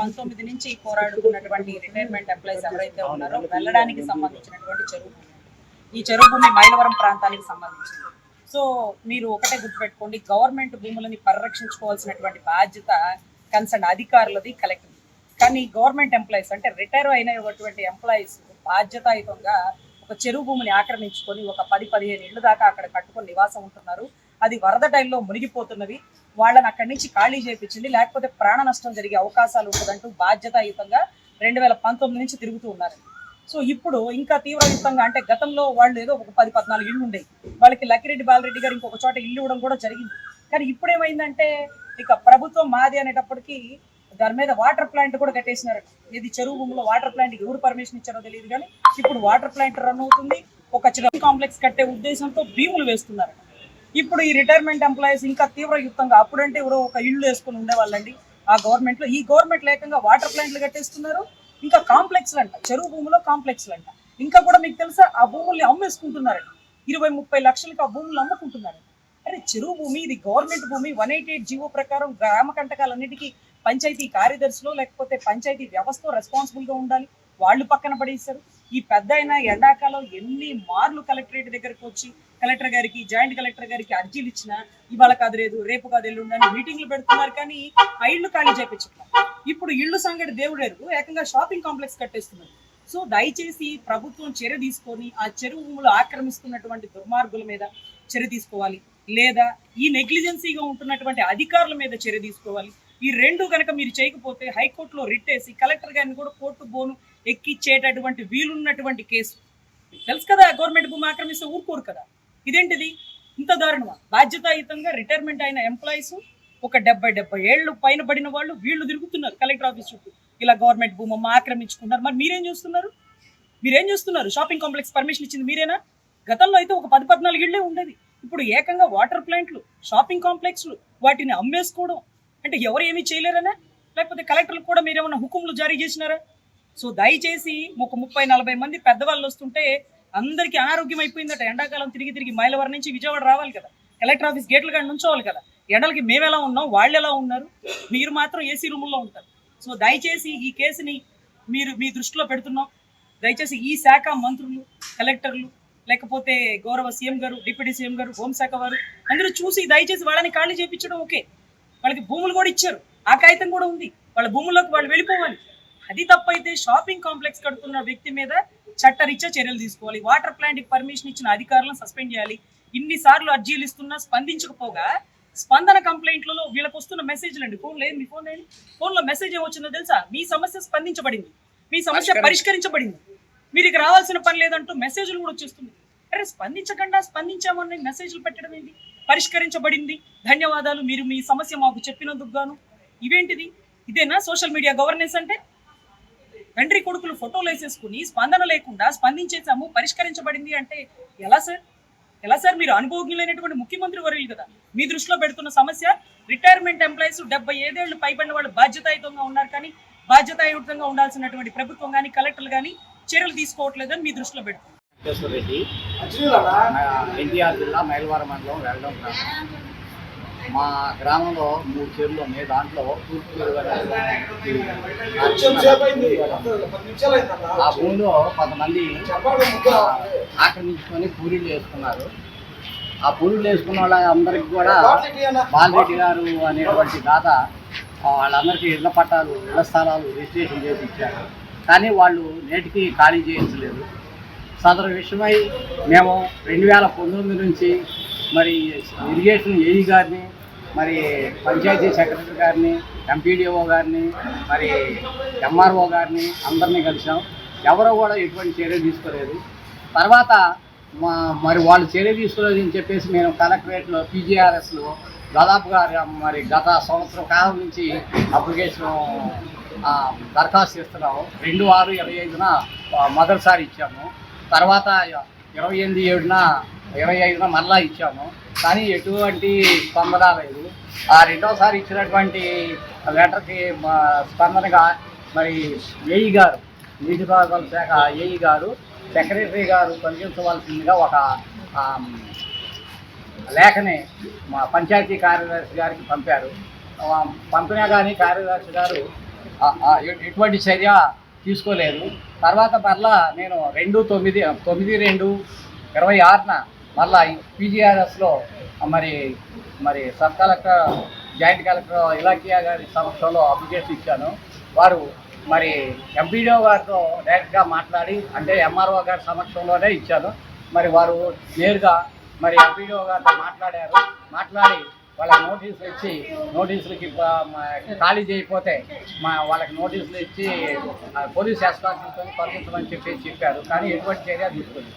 2019 నుంచి పోరాడుతున్నటువంటి retirement employees ఎవరైతే ఉన్నారో వెళ్ళడానికి సంబంధించినటువంటి చెరువు భూమి. ఈ చెరువు భూమి మైలవరం ప్రాంతానికి సంబంధించింది. సో మీరు ఒకటే గుర్తుపెట్టుకోండి, గవర్నమెంట్ భూములని పరిరక్షించుకోవాల్సినటువంటి బాధ్యత కన్సర్న్ అధికారులది, కలెక్టర్. కానీ గవర్నమెంట్ ఎంప్లాయీస్ అంటే రిటైర్ అయినటువంటి ఎంప్లాయీస్ బాధ్యతాయుతంగా ఒక చెరువు భూమిని ఆక్రమించుకొని ఒక 10-15 ఇళ్ళు దాకా అక్కడ కట్టుకొని నివాసం ఉంటున్నారు. అది వరద టైంలో మునిగిపోతున్నవి. వాళ్ళని అక్కడి నుంచి ఖాళీ చేయించింది, లేకపోతే ప్రాణ నష్టం జరిగే అవకాశాలు ఉంటుందంటూ బాధ్యతాయుతంగా 2019 నుంచి తిరుగుతూ ఉన్నారు. సో ఇప్పుడు ఇంకా తీవ్రయుతంగా అంటే గతంలో వాళ్ళు ఏదో ఒక 10-14 ఇళ్ళు ఉండేవి. వాళ్ళకి లక్కిరెడ్డి బాలరెడ్డి గారు ఇంకొక చోట ఇల్లు ఇవ్వడం కూడా జరిగింది. కానీ ఇప్పుడు ఏమైందంటే ఇక ప్రభుత్వం మాది అనేటప్పటికీ దాని మీద వాటర్ ప్లాంట్ కూడా కట్టేసినారు. ఇది చెరువు భూమిలో వాటర్ ప్లాంట్ ఎవరు పర్మిషన్ ఇచ్చారో తెలియదు, కానీ ఇప్పుడు వాటర్ ప్లాంట్ రన్ అవుతుంది. ఒక చిన్న కాంప్లెక్స్ కట్టే ఉద్దేశంతో భీములు వేస్తున్నారు. ఇప్పుడు ఈ రిటైర్మెంట్ ఎంప్లాయీస్ ఇంకా తీవ్రయుక్తంగా, అప్పుడంటే ఎవరో ఒక ఇల్లు వేసుకుని ఉండేవాళ్ళండి ఆ గవర్నమెంట్లో. ఈ గవర్నమెంట్ లేకంగా వాటర్ ప్లాంట్లు కట్టేస్తున్నారు. ఇంకా కాంప్లెక్స్లు అంట, చెరువు భూమిలో కాంప్లెక్స్లు అంట. ఇంకా కూడా మీకు తెలుసా, ఆ భూముల్ని అమ్మేసుకుంటున్నారండి. 20-30 లక్షలకి ఆ భూములు అమ్ముకుంటున్నారు. అరే చెరువు భూమి ఇది గవర్నమెంట్ భూమి. 188 జీవో ప్రకారం గ్రామ కంటకాలన్నిటికీ పంచాయతీ కార్యదర్శిలో లేకపోతే పంచాయతీ వ్యవస్థ రెస్పాన్సిబుల్గా ఉండాలి. వాళ్ళు పక్కన పడేస్తారు. ఈ పెద్ద అయినా ఎండాకాలం ఎన్ని మార్లు కలెక్టరేట్ దగ్గరకు వచ్చి కలెక్టర్ గారికి, జాయింట్ కలెక్టర్ గారికి అర్జీలు ఇచ్చినా ఇవాళ కాదు లేదు, రేపు కాదు ఎల్లుండని మీటింగ్లు పెడుతున్నారు. కానీ ఆ ఇళ్ళు ఖాళీ చేయించట్లేదు. ఇప్పుడు ఇళ్ళు సంగటి దేవుడేరు, ఏకంగా షాపింగ్ కాంప్లెక్స్ కట్టేస్తున్నారు. సో దయచేసి ప్రభుత్వం చర్య తీసుకొని ఆ చెరువు భూములు ఆక్రమిస్తున్నటువంటి దుర్మార్గుల మీద చర్య తీసుకోవాలి, లేదా ఈ నెగ్లిజెన్సీగా ఉంటున్నటువంటి అధికారుల మీద చర్య తీసుకోవాలి. ఈ రెండు కనుక మీరు చేయకపోతే హైకోర్టులో రిట్ వేసి కలెక్టర్ గారిని కూడా కోర్టు బోను ఎక్కిచ్చేటటువంటి వీలున్నటువంటి కేసు. తెలుసు కదా, గవర్నమెంట్ భూమి ఆక్రమిస్తే ఊరుకోరు కదా. ఇదేంటిది ఇంత దారుణమా? బాధ్యతాయుతంగా రిటైర్మెంట్ అయిన ఎంప్లాయీస్ ఒక 70 ఏళ్ళు పైన పడిన వాళ్ళు వీళ్ళు తిరుగుతున్నారు కలెక్టర్ ఆఫీస్ చుట్టూ, ఇలా గవర్నమెంట్ భూమి ఆక్రమించుకున్నారు. మరి మీరేం చూస్తున్నారు? షాపింగ్ కాంప్లెక్స్ పర్మిషన్ ఇచ్చింది మీరేనా? గతంలో అయితే ఒక 10-14 ఇళ్లే ఉండేది. ఇప్పుడు ఏకంగా వాటర్ ప్లాంట్లు, షాపింగ్ కాంప్లెక్స్లు, వాటిని అమ్మేసుకోవడం అంటే ఎవరు ఏమీ చేయలేరనా? లేకపోతే కలెక్టర్లకు కూడా మీరేమన్నా హుకుములు జారీ చేసినారా? సో దయచేసి ఒక 30-40 మంది పెద్దవాళ్ళు వస్తుంటే అందరికీ అనారోగ్యం అయిపోయిందట. ఎండాకాలం తిరిగి మైలవరం నుంచి విజయవాడ రావాలి కదా, కలెక్టర్ ఆఫీస్ గేట్ల కాడ నుంచోవాలి కదా. ఎండలకి మేము ఎలా ఉన్నాం, వాళ్ళు ఎలా ఉన్నారు? మీరు మాత్రం ఏసీ రూముల్లో ఉంటారు. సో దయచేసి ఈ కేసుని మీ దృష్టిలో పెడుతున్నాం. దయచేసి ఈ శాఖ మంత్రులు, కలెక్టర్లు, లేకపోతే గౌరవ సీఎం గారు, డిప్యూటీ సీఎం గారు, హోంశాఖ వారు అందరూ చూసి దయచేసి వాళ్ళని ఖాళీ చేయించడం. ఓకే, వాళ్ళకి భూములు కూడా ఇచ్చారు, ఆ కాగితం కూడా ఉంది, వాళ్ళ భూముల్లోకి వాళ్ళు వెళ్ళిపోవాలి. అది తప్పైతే షాపింగ్ కాంప్లెక్స్ కడుతున్న వ్యక్తి మీద చట్టరీత్యా చర్యలు తీసుకోవాలి. వాటర్ ప్లాంట్కి పర్మిషన్ ఇచ్చిన అధికారులను సస్పెండ్ చేయాలి. ఇన్నిసార్లు అర్జీలు ఇస్తున్నా స్పందించకపోగా స్పందన కంప్లైంట్లలో వీళ్ళకి వస్తున్న మెసేజ్లు అండి, ఫోన్లో మెసేజ్ ఏమొచ్చిందో తెలుసా? మీ సమస్య స్పందించబడింది, మీ సమస్య పరిష్కరించబడింది, మీరు ఇక రావాల్సిన పని లేదంటూ మెసేజ్లు కూడా వచ్చేస్తుంది. అరే స్పందించకుండా స్పందించామని మెసేజ్లు పెట్టడం ఏంటి? పరిష్కరించబడింది, ధన్యవాదాలు, మీరు మీ సమస్య మాకు చెప్పినందుకు గాను. ఇవేంటిది? ఇదేనా సోషల్ మీడియా గవర్నెన్స్ అంటే? తండ్రి కొడుకులు ఫోటోలు వేసేసుకుని స్పందన లేకుండా స్పందించేసాము, పరిష్కరించబడింది అంటే ఎలా సార్? మీరు అనుభవజ్ఞులైనటువంటి ముఖ్యమంత్రి వర్యులు కదా. మీ దృష్టిలో పెడుతున్న సమస్య రిటైర్మెంట్ ఎంప్లాయీస్ 75 ఏళ్ళు పైబడిన వాళ్ళు బాధ్యతాయుతంగా ఉన్నారు, కానీ బాధ్యతాయుతంగా ఉండాల్సినటువంటి ప్రభుత్వం కానీ కలెక్టర్లు కానీ చర్యలు తీసుకోవట్లేదని మీ దృష్టిలో పెడుతుంది. రెడ్డి, ఎన్టీఆర్ జిల్లా మైలవరం మండలం వెళ్ళడం గ్రామం. మా గ్రామంలో 3 చెరువులు ఉన్నాయి. దాంట్లో తూర్పు చెరువు ఆ భూమిలో కొంతమంది ఆక్రమించుకొని పూరీలు వేసుకున్నారు. ఆ పూరీలు వేసుకున్న వాళ్ళందరికీ కూడా బాలరెడ్డి గారు అనేటువంటి దాత వాళ్ళందరికీ ఇళ్ల పట్టాలు, ఇళ్ల స్థలాలు రిజిస్ట్రేషన్ చేసి ఇచ్చారు. కానీ వాళ్ళు నేటికి ఖాళీ చేయించలేదు. సదరు విషయమై మేము 2019 నుంచి మరి ఇరిగేషన్ ఏఈ గారిని, మరి పంచాయతీ సెక్రటరీ గారిని, ఎంపీడీఓ గారిని, మరి ఎంఆర్ఓ గారిని అందరినీ కలిసాం. ఎవరో కూడా ఎటువంటి చర్య తీసుకోలేదు. తర్వాత మరి వాళ్ళు చర్య తీసుకోలేదని చెప్పేసి మేము కలెక్టరేట్లో పీజీఆర్ఎస్లో దాదాపుగా మరి గత సంవత్సరం కాలం నుంచి అప్లికేషన్ దరఖాస్తు చేస్తున్నాము. 2/6/25న మొదటిసారి ఇచ్చాము. తర్వాత 28/7/25న మళ్ళా ఇచ్చాము. కానీ ఎటువంటి స్పందన లేదు. ఆ రెండోసారి ఇచ్చినటువంటి లెటర్కి స్పందనగా మరి ఏఈ గారు, నీటిపారుదల శాఖ ఏఈ గారు, సెక్రటరీ గారు పంపించవలసిందిగా ఒక లేఖని మా పంచాయతీ కార్యదర్శి గారికి పంపారు. పంపినా కానీ కార్యదర్శి గారు ఎటువంటి చర్య తీసుకోలేదు. తర్వాత మరలా నేను 2/9/2/26న మళ్ళా పీజీఆర్ఎస్లో మరి సబ్ కలెక్టర్ జాయింట్ కలెక్టర్ ఇలాఖియా గారి సమక్షంలో అప్లికేషన్ ఇచ్చాను. వారు మరి ఎంపీడీఓ గారితో డైరెక్ట్గా మాట్లాడి, అంటే ఎంఆర్ఓ గారి సమక్షంలోనే ఇచ్చాను. మరి వారు నేరుగా మరి ఎంపీడీఓ గారితో మాట్లాడి వాళ్ళకి నోటీసులు ఇచ్చి, నోటీసులకి ఖాళీ చేయకపోతే వాళ్ళకి నోటీసులు ఇచ్చి పోలీస్ ఎస్కార్ట్తో పంపించమని చెప్పారు. కానీ ఎటువంటి చర్య తీసుకోలేదు.